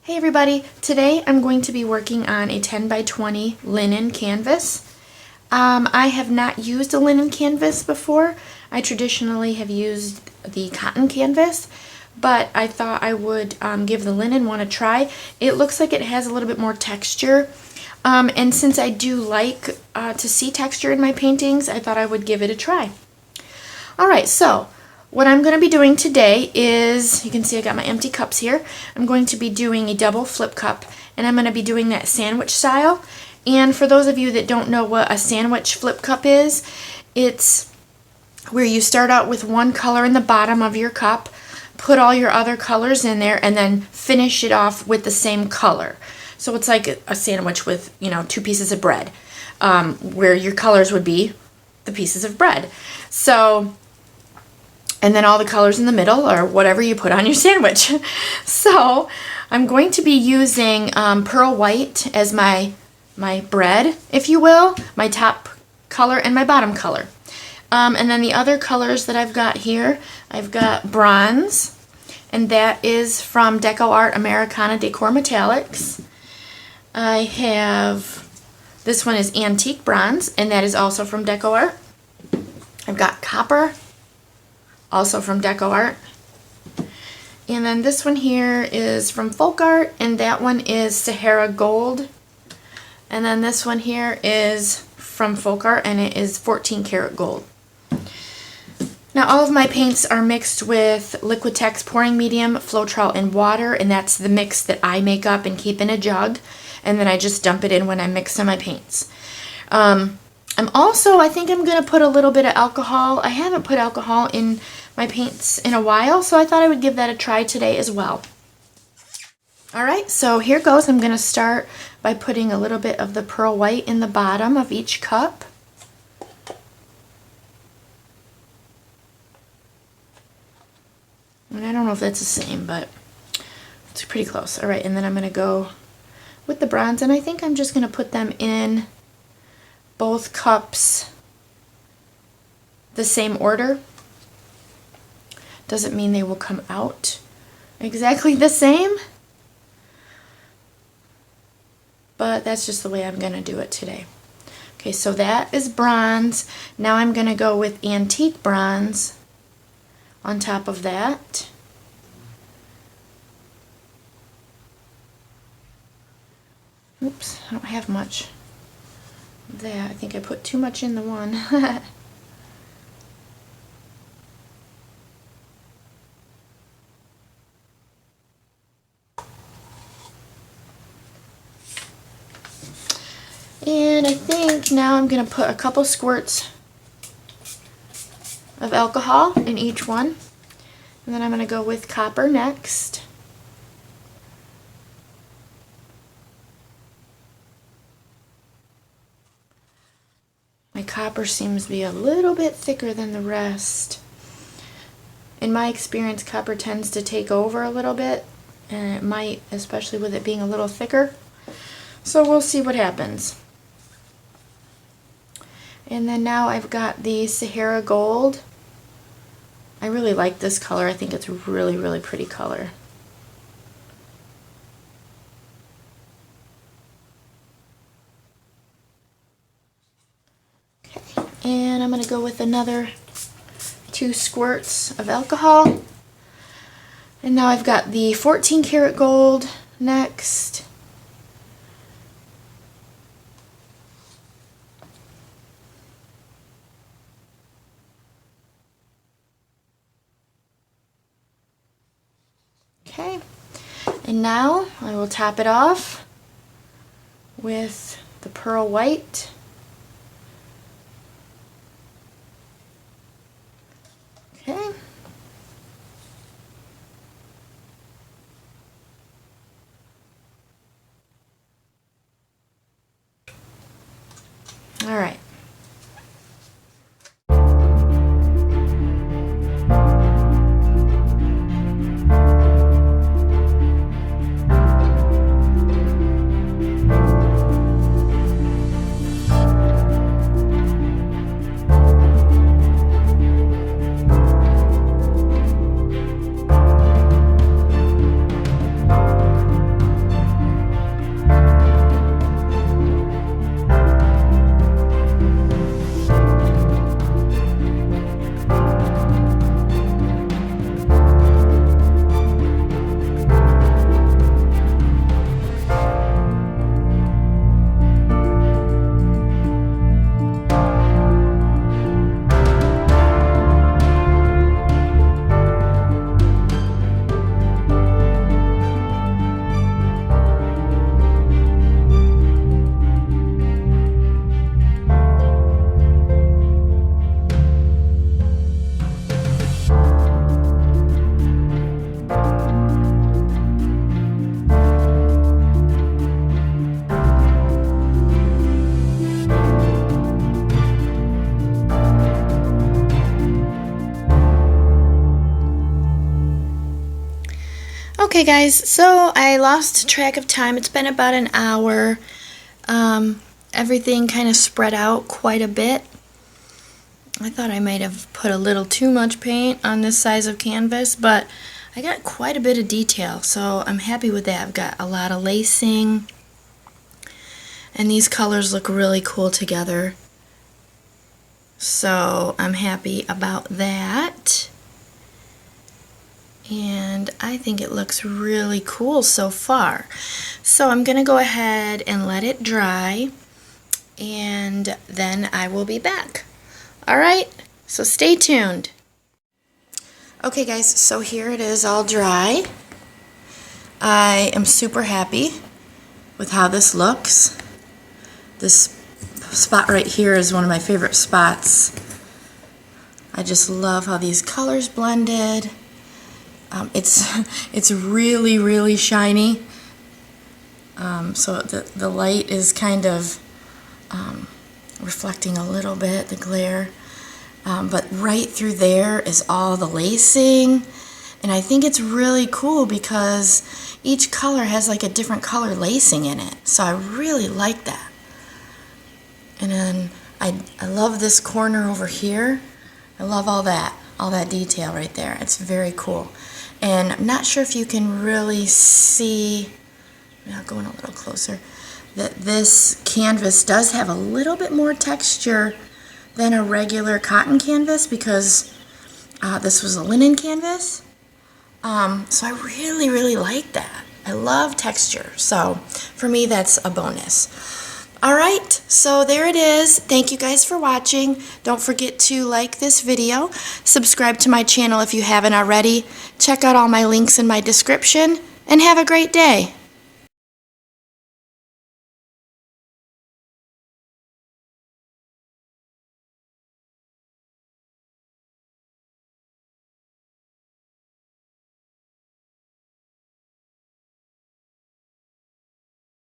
Hey everybody, today I'm going to be working on a 10 by 20 linen canvas. I have not used a linen canvas before. I traditionally have used the cotton canvas, but I thought I would give the linen one a try. It looks like it has a little bit more texture, and since I do like to see texture in my paintings, I thought I would give it a try. Alright, so what I'm going to be doing today is, you can see I got my empty cups here. I'm going to be doing a double flip cup, and I'm going to be doing that sandwich style. And for those of you that don't know what a sandwich flip cup is, it's where you start out with one color in the bottom of your cup, put all your other colors in there, and then finish it off with the same color. So it's like a sandwich with, you know, two pieces of bread, where your colors would be the pieces of bread. So, and then all the colors in the middle or whatever you put on your sandwich. So I'm going to be using pearl white as my bread, if you will, my top color and my bottom color. And then the other colors that I've got here, I've got bronze, and that is from DecoArt Americana Decor Metallics. I have, this one is antique bronze, and that is also from DecoArt. I've got copper, also from DecoArt. And then this one here is from FolkArt, and that one is Sahara Gold. And then this one here is from FolkArt, and it is 14 karat gold. Now all of my paints are mixed with Liquitex pouring medium, floetrol, and water, and that's the mix that I make up and keep in a jug, and then I just dump it in when I'm mixing my paints. I think I'm going to put a little bit of alcohol. I haven't put alcohol in my paints in a while, so I thought I would give that a try today as well. Alright, so here goes. I'm going to start by putting a little bit of the pearl white in the bottom of each cup. And I don't know if that's the same, but it's pretty close. Alright, and then I'm going to go with the bronze, and I think I'm just going to put them in both cups the same order. Doesn't mean they will come out exactly the same, but that's just the way I'm going to do it today. Okay, so that is bronze. Now I'm going to go with antique bronze on top of that. Oops, I don't have much there. I think I put too much in the one. And I think now I'm going to put a couple squirts of alcohol in each one. And then I'm going to go with copper next. My copper seems to be a little bit thicker than the rest. In my experience, copper tends to take over a little bit, and it might, especially with it being a little thicker. So we'll see what happens. And then now I've got the Sahara Gold. I really like this color. I think it's a really, really pretty color. Okay, and I'm going to go with another 2 squirts of alcohol. And now I've got the 14 karat gold next. Okay, and now I will top it off with the pearl white. Okay. All right. Okay guys, so I lost track of time. It's been about an hour. Everything kind of spread out quite a bit. I thought I might have put a little too much paint on this size of canvas, but I got quite a bit of detail, so I'm happy with that. I've got a lot of lacing, and these colors look really cool together. So I'm happy about that. And I think it looks really cool so far. So I'm going to go ahead and let it dry, and then I will be back. Alright, so stay tuned. Okay guys, so here it is all dry. I am super happy with how this looks. This spot right here is one of my favorite spots. I just love how these colors blended. It's really, really shiny. So the light is kind of reflecting a little bit, the glare. But right through there is all the lacing. And I think it's really cool because each color has like a different color lacing in it. So I really like that. And then I love this corner over here. I love all that detail right there. It's very cool. And I'm not sure if you can really see, now going a little closer, that this canvas does have a little bit more texture than a regular cotton canvas because this was a linen canvas. So I really, really like that. I love texture. So for me, that's a bonus. Alright, so there it is. Thank you guys for watching. Don't forget to like this video. Subscribe to my channel if you haven't already. Check out all my links in my description. And have a great day.